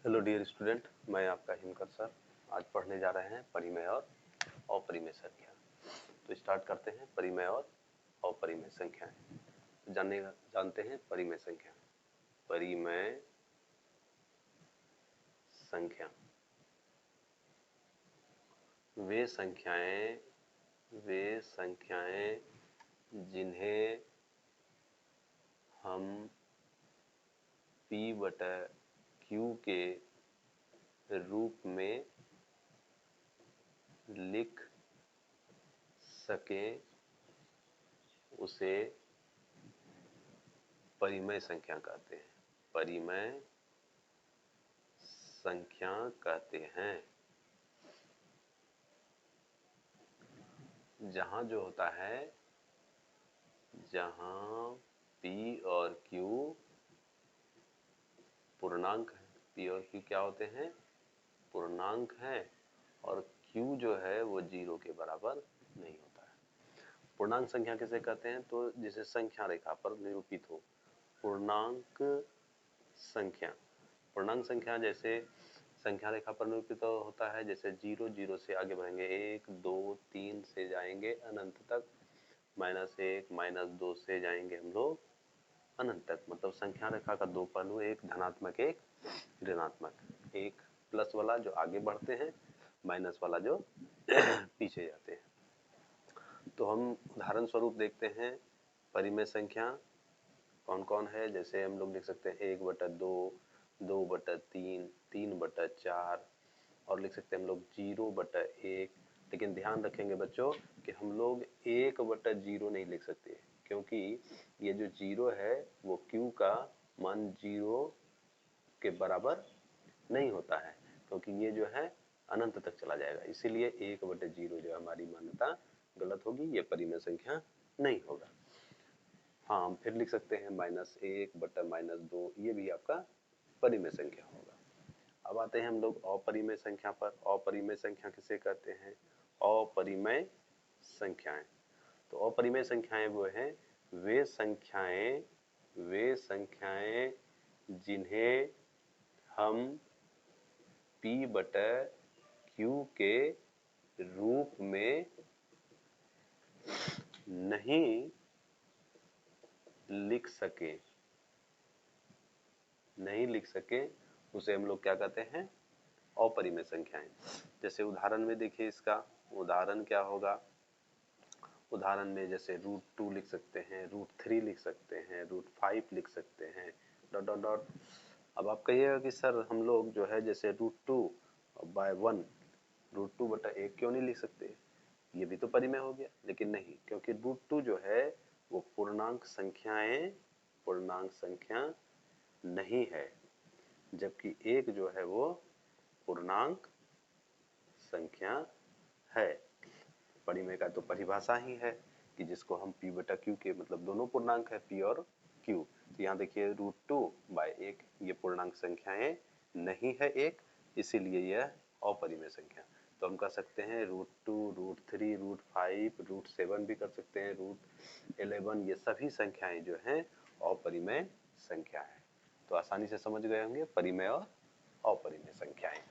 Hello dear student, मैं आपका हिमकर sir. आज पढ़ने जा रहे हैं परिमेय और अपरिमेय संख्या। तो स्टार्ट करते हैं परिमेय और अपरिमेय संख्याएं। तो जानते हैं परिमेय संख्या। परिमेय संख्या वे संख्याएं जिन्हें हम P/Q के रूप में लिख सकें उसे परिमेय संख्या कहते हैं। परिमेय संख्या कहते हैं। जहां जो होता है, जहां P और Q पूर्णांक है। P और Q क्या होते हैं? पूर्णांक है। और Q जो है वो 0 के बराबर नहीं होता है। पूर्णांक संख्या किसे कहते हैं? तो जिसे संख्या रेखा पर निरूपित हो। पूर्णांक संख्या। पूर्णांक संख्या जैसे संख्या रेखा पर निरूपित होता है, जैसे 0 0 से आगे बढ़ेंगे, 1 2 3 से जाएंगे अनंत तक, -1 -2 से जाएंगे हम लोग अनंत तक। मतलब संख्या रेखा का दो पहलू, एक धनात्मक एक ऋणात्मक। एक प्लस वाला जो आगे बढ़ते हैं, माइनस वाला जो पीछे जाते हैं। तो हम उदाहरण स्वरूप देखते हैं परिमेय संख्या कौन कौन है। जैसे हम लोग लिख सकते हैं 1/2, 2/3, 3/4, और लिख सकते हैं हम लोग 0/1। लेकिन ध्यान रखेंगे बच्चों कि हम लोग 1/0 नहीं लिख सकते, क्योंकि ये जो 0 है वो Q का मान 0 के बराबर नहीं होता है, क्योंकि ये जो है अनंत तक चला जाएगा। इसीलिए 1/0 जो हमारी मान्यता गलत होगी, ये परिमेय संख्या नहीं होगा। हाँ, हम फिर लिख सकते हैं -1/-2, ये भी आपका परिमेय संख्या होगा। अब आते हैं हम लोग अपरिमेय संख्या पर। अपरिमेय संख्या किसे कहते हैं? अपरिमेय संख्याएं। तो अपरिमेय संख्याएं वो हैं वे संख्याएं जिन्हें हम P/Q के रूप में नहीं लिख सके, उसे हम लोग क्या कहते हैं? अपरिमेय संख्याएं। जैसे उदाहरण में देखिए, इसका उदाहरण क्या होगा? उदाहरण में जैसे √2 लिख सकते हैं, √3 लिख सकते हैं, √5 लिख सकते हैं, डॉट डॉट डॉट। अब आप कहिएगा कि सर हम लोग जो है जैसे √2/1, √2/1 क्यों नहीं लिख सकते? ये भी तो परिमेय हो गया। लेकिन नहीं, क्योंकि √2 जो है वो पूर्णांक संख्या नहीं है, जबकि 1 जो है वो पूर्णांक संख्या है। परिमेय का तो परिभाषा ही है कि जिसको हम P/Q के, मतलब दोनों पूर्णांक है P और Q। तो यहाँ देखिए √2/1 ये पूर्णांक संख्याएं नहीं है एक, इसीलिए यह अपरिमेय संख्या। तो हम कह सकते हैं √2, √3, √5, √7 भी कर सकते हैं, √11, ये सभी संख्याएं जो हैं अपरिमेय संख्या है। तो आसानी से समझ गए होंगे परिमेय और अपरिमेय संख्याएं।